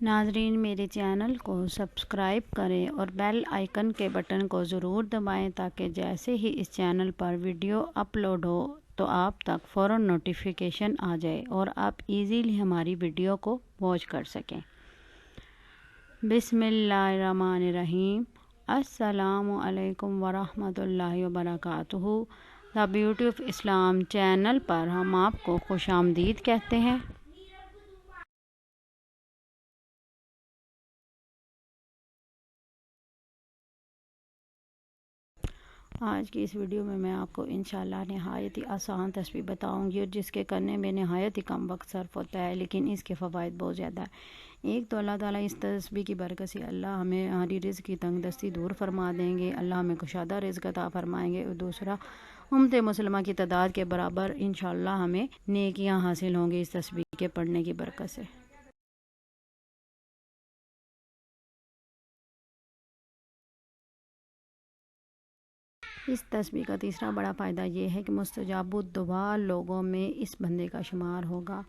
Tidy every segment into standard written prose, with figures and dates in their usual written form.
ناظرین میرے چینل کو سبسکرائب کریں اور بیل آئیکن کے بٹن کو ضرور دبائیں تاکہ جیسے ہی اس چینل پر ویڈیو اپلوڈ ہو تو آپ تک فوراً نوٹیفیکیشن آ جائے اور آپ ایزیلی ہماری ویڈیو کو واچ کر سکیں۔ بسم اللہ الرحمن الرحیم۔ السلام علیکم ورحمۃ اللہ وبرکاتہ۔ The beauty of Islam channel پر ہم آپ کو خوش آمدید کہتے ہیں۔ آج کی اس ویڈیو میں آپ کو انشاءاللہ نہایت ہی آسان تسبیح بتاؤں گی، جس کے کرنے میں نہایت ہی کم وقت صرف ہوتا ہے، لیکن اس کے فوائد بہت زیادہ ہے۔ ایک تو اللہ تعالیٰ اس تسبیح کی برکت سے اللہ ہمیں ہماری رزق کی تنگ دستی دور فرما دیں گے، اللہ ہمیں کشادہ رزق عطا فرمائیں گے، اور دوسرا امت مسلمہ کی تعداد کے برابر انشاءاللہ ہمیں نیکیاں حاصل ہوں گی اس تسبیح کے پڑھنے کی برکت سے۔ اس تسبیح کا تیسرا بڑا فائدہ یہ ہے کہ مستجاب الدعا لوگوں میں اس بندے کا شمار ہوگا،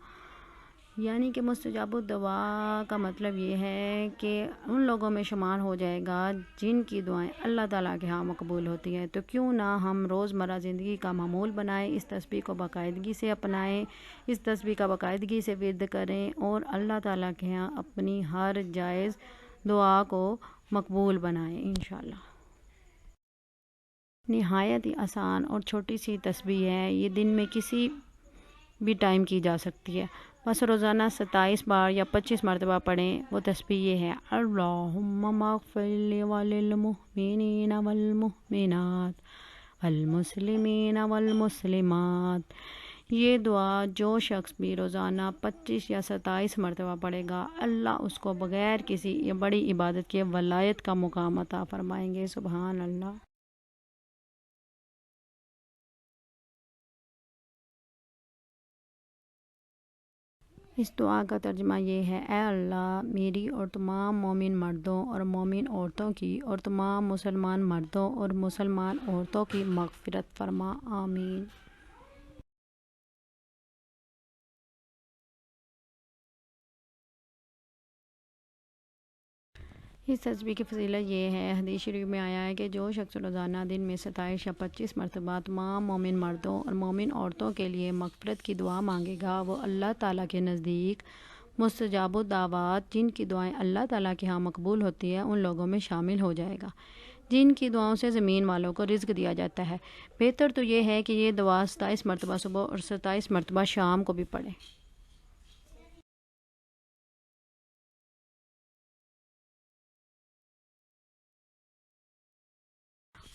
یعنی کہ مستجاب الدعا کا مطلب یہ ہے کہ ان لوگوں میں شمار ہو جائے گا جن کی دعائیں اللہ تعالیٰ کے ہاں مقبول ہوتی ہیں۔ تو کیوں نہ ہم روزمرہ زندگی کا معمول بنائیں، اس تسبیح کو باقاعدگی سے اپنائیں، اس تسبیح کا باقاعدگی سے ورد کریں اور اللہ تعالیٰ کے ہاں اپنی ہر جائز دعا کو مقبول بنائیں انشاءاللہ۔ نہایت ہی آسان اور چھوٹی سی تسبیح ہے، یہ دن میں کسی بھی ٹائم کی جا سکتی ہے، بس روزانہ 27 بار یا 25 مرتبہ پڑھیں۔ وہ تسبیح یہ ہے: اللہم اغفر لی وللمؤمنین والمؤمنات والمسلمین والمسلمات۔ یہ دعا جو شخص بھی روزانہ 25 یا 27 مرتبہ پڑھے گا، اللہ اس کو بغیر کسی بڑی عبادت کے ولایت کا مقام عطا فرمائیں گے۔ سبحان اللہ۔ اس دعا کا ترجمہ یہ ہے: اے اللہ، میری اور تمام مومن مردوں اور مومن عورتوں کی اور تمام مسلمان مردوں اور مسلمان عورتوں کی مغفرت فرما، آمین۔ اس تسبیح کی فضیلت یہ ہے، حدیث شریف میں آیا ہے کہ جو شخص روزانہ دن میں 27 یا 25 مرتبہ تمام مومن مردوں اور مومن عورتوں کے لیے مغفرت کی دعا مانگے گا، وہ اللہ تعالیٰ کے نزدیک مستجاب الدعوات، جن کی دعائیں اللہ تعالیٰ کے ہاں مقبول ہوتی ہیں، ان لوگوں میں شامل ہو جائے گا جن کی دعاؤں سے زمین والوں کو رزق دیا جاتا ہے۔ بہتر تو یہ ہے کہ یہ دعا 27 مرتبہ صبح اور 27 مرتبہ شام کو بھی پڑھیں۔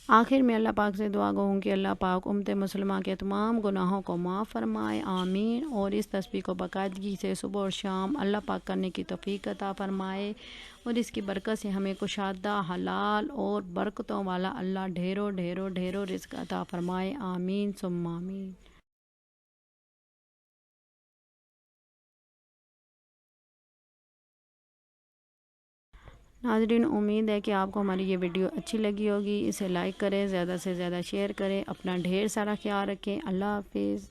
آخر میں اللہ پاک سے دعا گو ہوں کہ اللہ پاک امت مسلمہ کے تمام گناہوں کو معاف فرمائے، آمین، اور اس تسبیح کو باقاعدگی سے صبح اور شام اللہ پاک کرنے کی توفیق عطا فرمائے، اور اس کی برکت سے ہمیں کشادہ، حلال اور برکتوں والا اللہ ڈھیروں ڈھیروں ڈھیروں رزق عطا فرمائے، آمین ثم آمین۔ ناظرین، امید ہے کہ آپ کو ہماری یہ ویڈیو اچھی لگی ہوگی، اسے لائک کریں، زیادہ سے زیادہ شیئر کریں، اپنا ڈھیر سارا خیال رکھیں۔ اللہ حافظ۔